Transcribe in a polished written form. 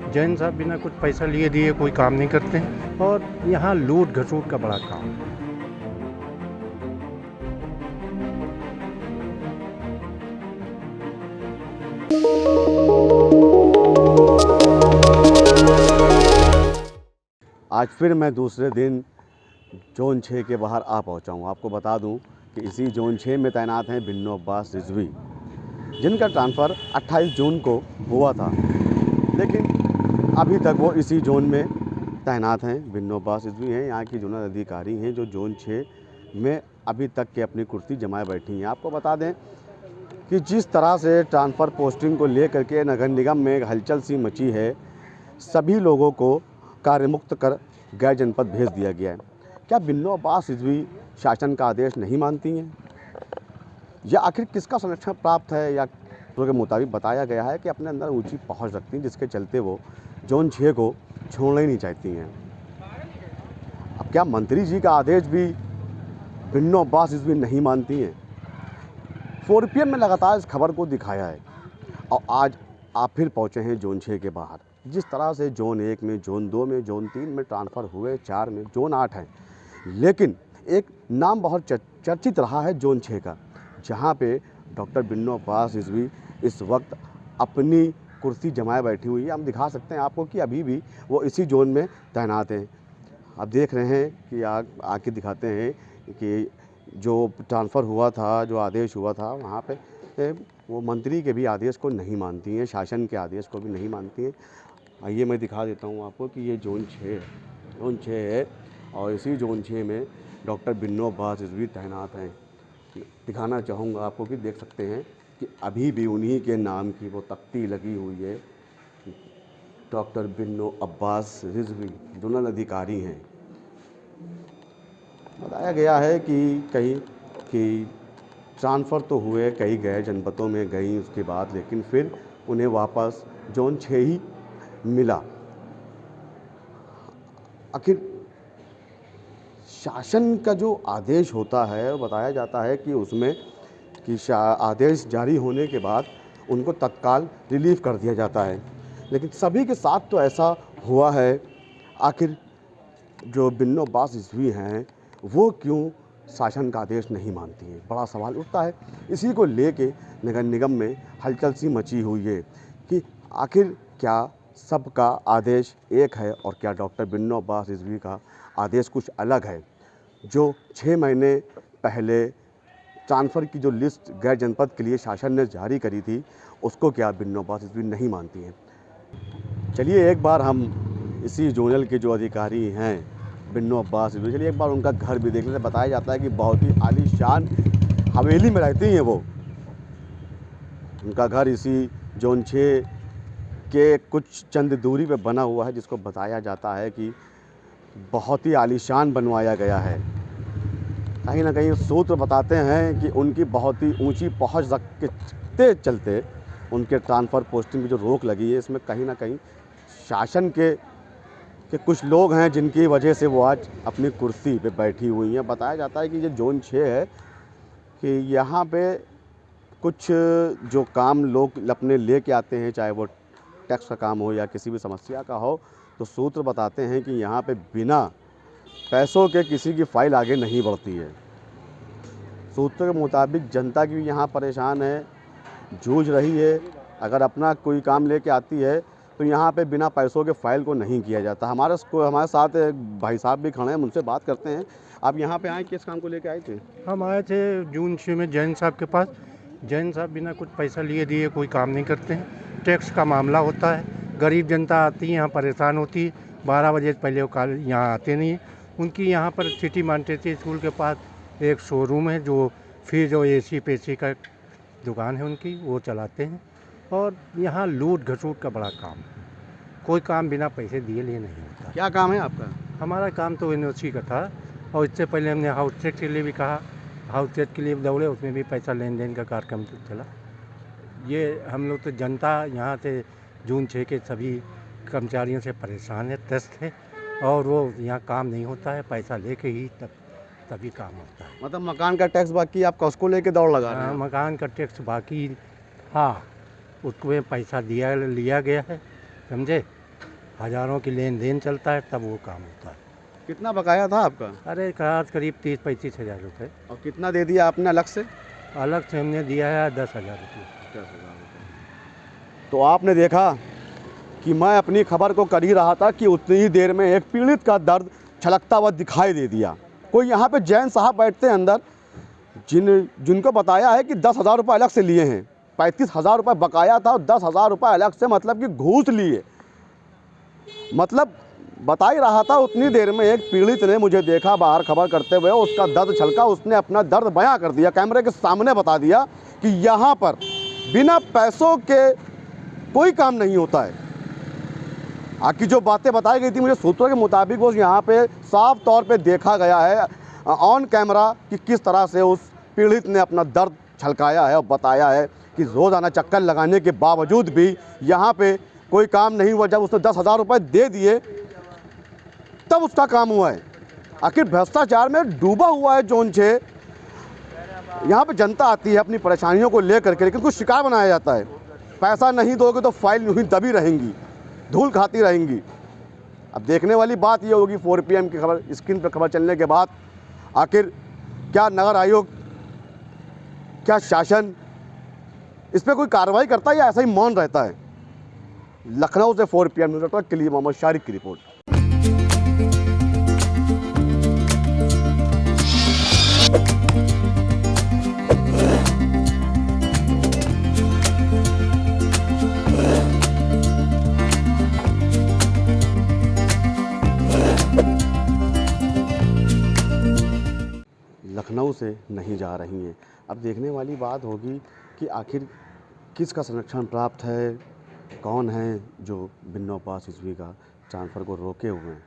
जैन साहब बिना कुछ पैसा लिए दिए कोई काम नहीं करते हैं और यहाँ लूट घसूट का बड़ा काम है। आज फिर मैं दूसरे दिन जोन 6 के बाहर आ पहुंचा हूं। आपको बता दूं कि इसी जोन 6 में तैनात हैं बिन्नो अब्बास रिजवी, जिनका ट्रांसफ़र 28 जून को हुआ था, लेकिन अभी तक वो इसी जोन में तैनात हैं। बिन्नो अब्बास रिजवी हैं, यहाँ की जोनल अधिकारी हैं, जो जोन 6 में अभी तक के अपनी कुर्सी जमाए बैठी हैं। आपको बता दें कि जिस तरह से ट्रांसफ़र पोस्टिंग को लेकर के नगर निगम में एक हलचल सी मची है, सभी लोगों को कार्यमुक्त कर गैर जनपद भेज दिया गया है। क्या बिन्नो अब्बास रिजवी शासन का आदेश नहीं मानती हैं, या आखिर किसका संरक्षण प्राप्त है, या के मुताबिक बताया गया है कि अपने अंदर ऊंची पहुंच रखती हैं, जिसके चलते वो जोन 6 को छोड़ना ही नहीं चाहती हैं। अब क्या मंत्री जी का आदेश भी बिन्नो अब्बास रिजवी नहीं मानती हैं? 4PM में लगातार इस खबर को दिखाया है और आज आप फिर पहुँचे हैं जोन 6 के बाहर। जिस तरह से जोन 1 में, जोन 2 में, जोन 3 में ट्रांसफ़र हुए, 4 में, जोन 8 है, लेकिन एक नाम बहुत चर्चित रहा है जोन 6 का, जहां पे डॉक्टर बिन्नो अब्बास रिजवी इस वक्त अपनी कुर्सी जमाए बैठी हुई है। हम दिखा सकते हैं आपको कि अभी भी वो इसी जोन में तैनात हैं। आप देख रहे हैं कि आके दिखाते हैं कि जो ट्रांसफ़र हुआ था, जो आदेश हुआ था, वहाँ पे वो मंत्री के भी आदेश को नहीं मानती हैं, शासन के आदेश को भी नहीं मानती हैं। आइए मैं दिखा देता हूँ आपको कि ये जोन 6 है और इसी जोन 6 में डॉक्टर बिन्नो अब्बास रिजवी तैनात हैं। दिखाना चाहूँगा आपको कि देख सकते हैं कि अभी भी उन्हीं के नाम की वो तख्ती लगी हुई है। डॉक्टर बिन्नो अब्बास रिजवी जोनल अधिकारी हैं। बताया गया है कि ट्रांसफ़र तो हुए, कई गए जनपदों में गई उसके बाद, लेकिन फिर उन्हें वापस जोन 6 ही मिला। आखिर शासन का जो आदेश होता है, बताया जाता है कि उसमें आदेश जारी होने के बाद उनको तत्काल रिलीव कर दिया जाता है, लेकिन सभी के साथ तो ऐसा हुआ है। आखिर जो बिन्नो अब्बास रिजवी हैं, वो क्यों शासन का आदेश नहीं मानती हैं, बड़ा सवाल उठता है। इसी को लेके नगर निगम में हलचल सी मची हुई है कि आखिर क्या सबका आदेश एक है और क्या डॉक्टर बिन्नो अब्बास रिजवी का आदेश कुछ अलग है। जो 6 महीने पहले ट्रांसफ़र की जो लिस्ट गैर जनपद के लिए शासन ने जारी करी थी, उसको क्या बिन्नो अब्बास रिजवी नहीं मानती हैं। चलिए एक बार हम इसी जोनल के जो अधिकारी हैं बिन्नो अब्बास रिजवी, चलिए एक बार उनका घर भी देख लेते हैं। बताया जाता है कि बहुत ही आलीशान हवेली में रहती हैं वो। उनका घर इसी जोन 6 के कुछ चंद दूरी पे बना हुआ है, जिसको बताया जाता है कि बहुत ही आलीशान बनवाया गया है। कहीं ना कहीं सूत्र बताते हैं कि उनकी बहुत ही ऊंची पहुंच रखते चलते उनके ट्रांसफ़र पोस्टिंग की जो रोक लगी है, इसमें कहीं ना कहीं शासन के कुछ लोग हैं, जिनकी वजह से वो आज अपनी कुर्सी पे बैठी हुई हैं। बताया जाता है कि ये जोन 6 है कि यहाँ पे कुछ जो काम लोग अपने लेके आते हैं, चाहे वो टैक्स का काम हो या किसी भी समस्या का हो, तो सूत्र बताते हैं कि यहाँ पे बिना पैसों के किसी की फ़ाइल आगे नहीं बढ़ती है। सूत्र के मुताबिक जनता भी यहाँ परेशान है, जूझ रही है। अगर अपना कोई काम लेके आती है तो यहाँ पे बिना पैसों के फ़ाइल को नहीं किया जाता। हमारे साथ एक भाई साहब भी खड़े हैं, उनसे बात करते हैं। आप यहाँ पे आए, किस काम को लेके आए थे? हम आए थे जून 6 में जैन साहब के पास। जैन साहब बिना कुछ पैसा लिए दिए कोई काम नहीं करते हैं। टैक्स का मामला होता है, गरीब जनता आती है यहाँ परेशान होती है। 12 बजे पहले वो यहाँ आते नहीं हैं। उनकी यहाँ पर सिटी मॉन्टेसरी स्कूल के पास एक शोरूम है, जो फिर जो AC पेसी का दुकान है उनकी, वो चलाते हैं। और यहाँ लूट घसूट का बड़ा काम है, कोई काम बिना पैसे दिए लिए नहीं होता। क्या काम है आपका? हमारा काम तो NOC का था, और इससे पहले हमने हाउस चेक के लिए भी कहा, हाउस चेक के लिए दौड़े, उसमें भी पैसा लेन देन का कार्यक्रम चला। ये हम लोग तो जनता यहाँ से जून 6 के सभी कर्मचारियों से परेशान है, त्रस्त है, और वो यहाँ काम नहीं होता है, पैसा लेके ही तभी काम होता है। मतलब मकान का टैक्स बाकी, आप उसको लेके दौड़ लगा रहे हैं? मकान का टैक्स बाकी, हाँ, उसको पैसा लिया गया है, समझे। हज़ारों की लेन देन चलता है तब वो काम होता है। कितना बकाया था आपका? अरे करीब 30-35 हज़ार रुपये। और कितना दे दिया आपने अलग से? अलग से हमने दिया है 10,000 रुपये। 10,000 रुपये। तो आपने देखा कि मैं अपनी खबर को कर ही रहा था कि उतनी ही देर में एक पीड़ित का दर्द छलकता हुआ दिखाई दे दिया। कोई यहाँ पे जैन साहब बैठते हैं अंदर, जिनको बताया है कि 10,000 रुपये अलग से लिए हैं। 35,000 रुपये बकाया था और 10,000 रुपये अलग से, मतलब कि घूस लिए। मतलब बता ही रहा था, उतनी देर में एक पीड़ित ने मुझे देखा बाहर खबर करते हुए, उसका दर्द छलका, उसने अपना दर्द बयां कर दिया, कैमरे के सामने बता दिया कि यहाँ पर बिना पैसों के कोई काम नहीं होता है। आखिर जो बातें बताई गई थी मुझे सूत्रों के मुताबिक, वो यहाँ पे साफ तौर पे देखा गया है ऑन कैमरा कि किस तरह से उस पीड़ित ने अपना दर्द छलकाया है और बताया है कि रोज़ाना चक्कर लगाने के बावजूद भी यहाँ पे कोई काम नहीं हुआ। जब उसने 10,000 रुपये दे दिए तब उसका काम हुआ है। आखिर भ्रष्टाचार में डूबा हुआ है जोन 6। यहाँ पे जनता आती है अपनी परेशानियों को लेकर के, लेकिन कुछ शिकार बनाया जाता है। पैसा नहीं दोगे तो फाइल यूँ ही दबी रहेंगी, धूल खाती रहेंगी। अब देखने वाली बात ये होगी 4 PM की खबर स्क्रीन पर खबर चलने के बाद, आखिर क्या नगर आयोग, क्या शासन इस पर कोई कार्रवाई करता है या ऐसा ही मौन रहता है। लखनऊ से 4 PM न्यूज़ नेटवर्क के लिए मोहम्मद शारिक की रिपोर्ट। लखनऊ से नहीं जा रही हैं। अब देखने वाली बात होगी कि आखिर किसका संरक्षण प्राप्त है, कौन है जो बिन्नौ अब्बास रिजवी का ट्रांसफ़र को रोके हुए हैं।